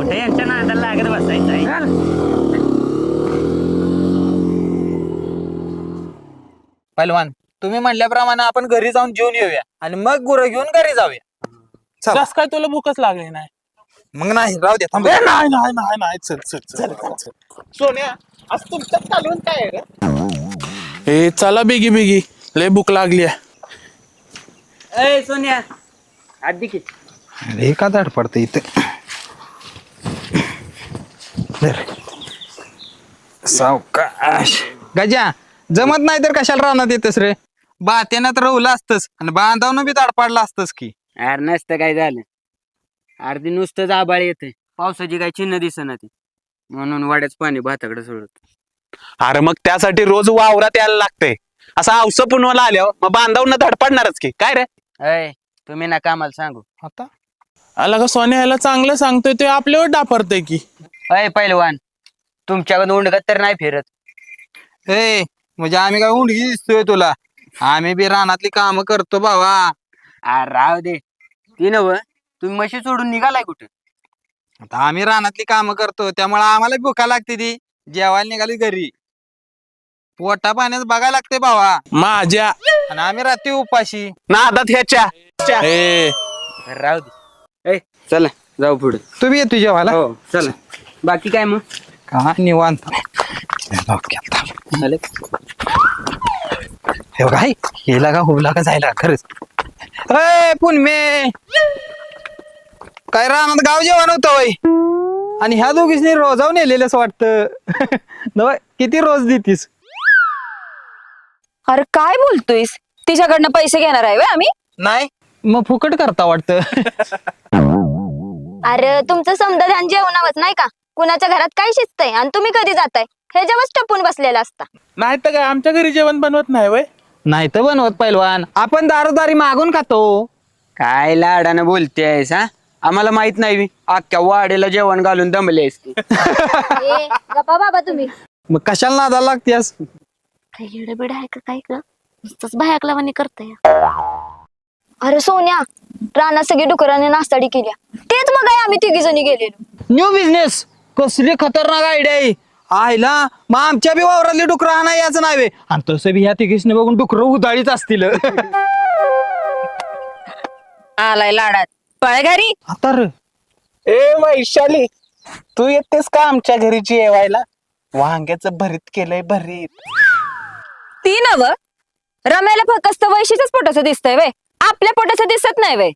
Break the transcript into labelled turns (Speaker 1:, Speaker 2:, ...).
Speaker 1: कुठे यांच्या नादाला लागत बसायचं आहे.
Speaker 2: पहिलवान तुम्ही म्हणल्याप्रमाणे आपण घरी जाऊन जेवून येऊया आणि मग गुरं घेऊन घरी जाऊया. चल
Speaker 3: कस काय तुला भूकच लागली नाही?
Speaker 2: मग नाही राहू दे थांब.
Speaker 3: नाही नाही नाही नाही चल चल चल चल. सोन्या आज तुमच्यात चालवून काय आहे रे? ए चला बेगी बेगी, लय भूक लागली आहे.
Speaker 1: ए सोन्या आधी की
Speaker 2: अरे का दाड पडतं इथं. सावकाश गजा जमत नाही तर कशाला राहणार येतस रे. बात्यानं तर रवलं असतस आणि बांधावनं बी दाड पाडला असतस की.
Speaker 1: अरे नसतं काय झालं, अर्धी नुसतंच आबाळ येते, पावसाची काही चिन्ह दिसना ती, म्हणून वाड्याच पाणी भाताकडे सोडत.
Speaker 3: अरे मग त्यासाठी रोज वावरात यायला लागतंय. असा औस पुनवाला आल्यावर मग बांधावून धडपडणारच की काय रे.
Speaker 1: अय तुम्ही ना कामाला सांगू.
Speaker 2: आता
Speaker 3: आला का सोन्या, याला चांगलं सांगतोय ते आपल्यावर डापरतय की.
Speaker 1: अय पहिलवान तुमच्याकडून उंडगत तर नाही फिरत.
Speaker 2: ए म्हणजे आम्ही काय उंडगी दिसतोय तुला? आम्ही बी रानातली कामं करतो बाबा.
Speaker 1: अरे राव दे ती नव, तुम्ही म्हशी सोडून निघालाय कुठे?
Speaker 2: आता आम्ही रानातली कामं करतो त्यामुळे आम्हाला भुका लागते ती. जेवायला निघाली घरी, पोटा पाण्यात बघायला लागते बाबा.
Speaker 3: माझ्या
Speaker 2: आणि आम्ही रात्री उपाशी.
Speaker 3: नादात ह्याच्या ए
Speaker 1: राव दे. ए चला जाऊ पुढे.
Speaker 2: तू बी येतो जेवायला.
Speaker 1: हो चला. बाकी काय मग?
Speaker 2: का निवांत.
Speaker 1: झालं?
Speaker 2: हे काय हेला का होला का जायला खरंच. अय पुनमे काय रानात गाव जेवण होतं वय, आणि ह्या दोघींनी रोजावून नेलेलंच वाटतं. नव किती रोज देतीस?
Speaker 4: अरे काय बोलतोयस? तिच्याकडनं पैसे घेणार आहे व्हय आम्ही?
Speaker 2: नाही मग फुकट करता वाटतं.
Speaker 4: अरे तुमचं समजा ध्यान जेवणावच नाही का? कुणाच्या घरात काय शिजतंय आणि तुम्ही कधी जाताय हे जेव्हा टपून बसलेला असता.
Speaker 3: नाही तर काय आमच्या घरी जेवण बनवत नाही वय.
Speaker 2: नाही तर बनवत पहिलवान, आपण दारोदारी मागून खातो.
Speaker 1: काय लाडानं बोलतेस हा? आम्हाला माहित नाही बी. अख्ख्या वाडेला जेवण घालून दमलेस तू.
Speaker 4: ए, गप्पा बाबा तुम्ही.
Speaker 2: मग कशाला नादाला लागतेस?
Speaker 4: काही येडबिड आहे का काय ग? नुसतंच भयाकलावानी करताय. अरे सोन्या, रानात सगळी डुकराने नाश्ताडी केल्या, तेच मग काय आम्ही तिघी जणी गेलेलो.
Speaker 2: न्यू बिझनेस, कसली खतरनाक आयडिया आहे. आयला मग आमच्या बी वावरातली डुकरं आणा याच नाही वे. आणि तसं बी ह्या तिघीसने बघून डुकरं उदाळीच असतील.
Speaker 4: आलाय लाडात, पळ घरी.
Speaker 2: आता रे
Speaker 3: ए वैशाली, तू येतेस का आमच्या घरी जेवायला? वांग्याचं भरीत केलंय भरीत.
Speaker 4: ती नव रम्याला फक्त वैशीच्याच पोटाचं दिसतंय वे, आपल्या पोटाचं दिसत नाही वे.